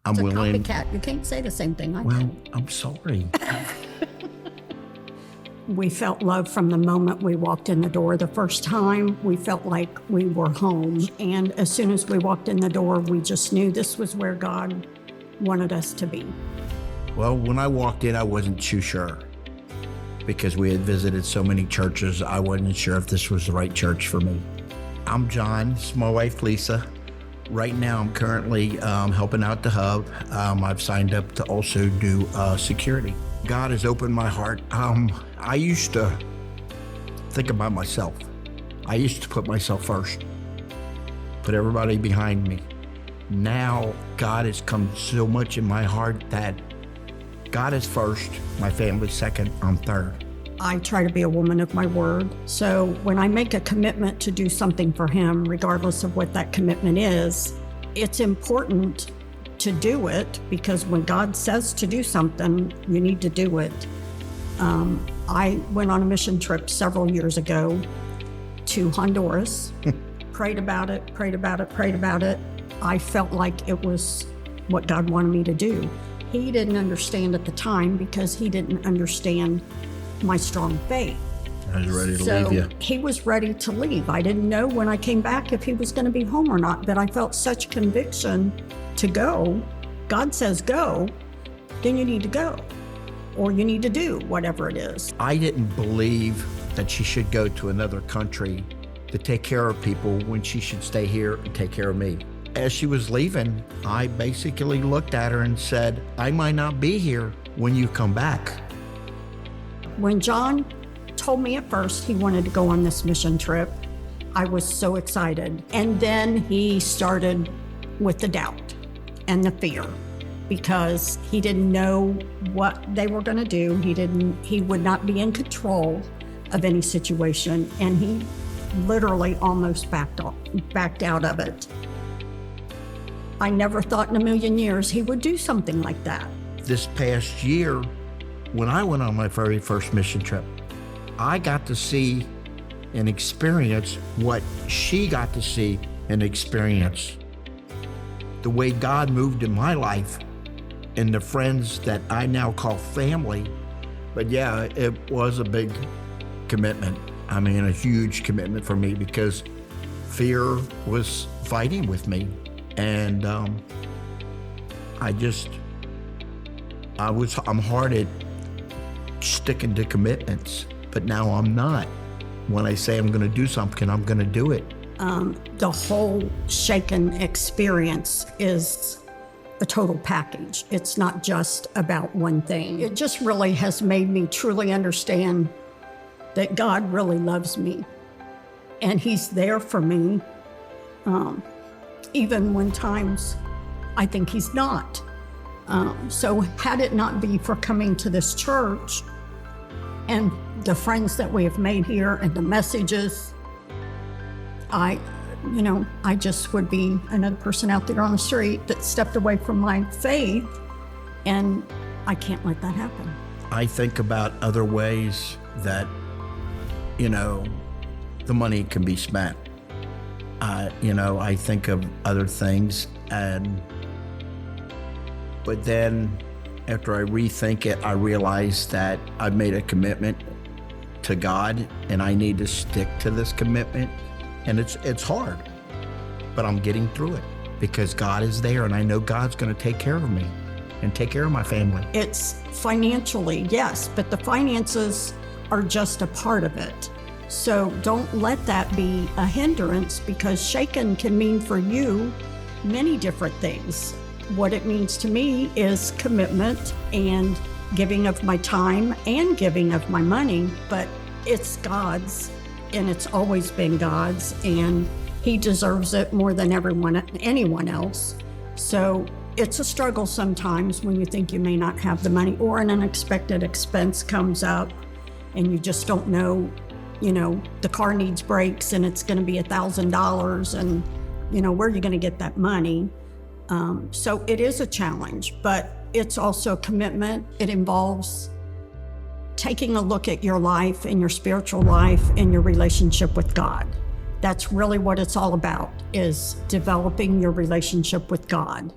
I'm It's a willing. copycat. You can't say the same thing I Well, did. I'm sorry. We felt love from the moment we walked in the door. The first time, we felt like we were home. And as soon as we walked in the door, we just knew this was where God wanted us to be. Well, when I walked in, I wasn't too sure because we had visited so many churches. I wasn't sure if this was the right church for me. I'm John. This is my wife, Lisa. Right now, I'm currently helping out the hub. I've signed up to also do security. God has opened my heart. I used to think about myself. I used to put myself first, put everybody behind me. Now, God has come so much in my heart that God is first, my family second, I'm third. I try to be a woman of my word. So when I make a commitment to do something for Him, regardless of what that commitment is, it's important to do it because when God says to do something, you need to do it. I went on a mission trip several years ago to Honduras, prayed about it. I felt like it was what God wanted me to do. He didn't understand at the time because he didn't understand my strong faith. I was ready to So leave you. he was ready to leave. I didn't know when I came back if he was going to be home or not, but I felt such conviction to go. God says go, then you need to go, or you need to do whatever it is. I didn't believe that she should go to another country to take care of people when she should stay here and take care of me. As she was leaving, I basically looked at her and said, I might not be here when you come back. When John told me at first he wanted to go on this mission trip, I was so excited. And then he started with the doubt and the fear because he didn't know what they were going to do. He would not be in control of any situation, and he literally almost backed out of it. I never thought in a million years he would do something like that. This past year, when I went on my very first mission trip, I got to see and experience what she got to see and experience. The way God moved in my life and the friends that I now call family. But yeah, it was a big commitment. I mean, a huge commitment for me because fear was fighting with me. And I'm hard at sticking to commitments, but now I'm not. When I say I'm going to do something, I'm going to do it. The whole Shaken experience is a total package. It's not just about one thing. It just really has made me truly understand that God really loves me and He's there for me, even when times I think He's not. So had it not be for coming to this church and the friends that we have made here and the messages, I just would be another person out there on the street that stepped away from my faith, and I can't let that happen. I think about other ways that, the money can be spent. I think of other things, but then after I rethink it, I realize that I've made a commitment to God and I need to stick to this commitment. And it's hard, but I'm getting through it because God is there and I know God's going to take care of me and take care of my family. It's financially, yes, but the finances are just a part of it. So don't let that be a hindrance because Shaken can mean for you many different things. What it means to me is commitment and giving of my time and giving of my money, but it's God's and it's always been God's, and He deserves it more than anyone else. So it's a struggle sometimes when you think you may not have the money or an unexpected expense comes up and you just don't know, the car needs brakes and it's going to be $1,000 and, where are you going to get that money? So it is a challenge, but it's also a commitment. It involves taking a look at your life and your spiritual life and your relationship with God. That's really what it's all about, is developing your relationship with God.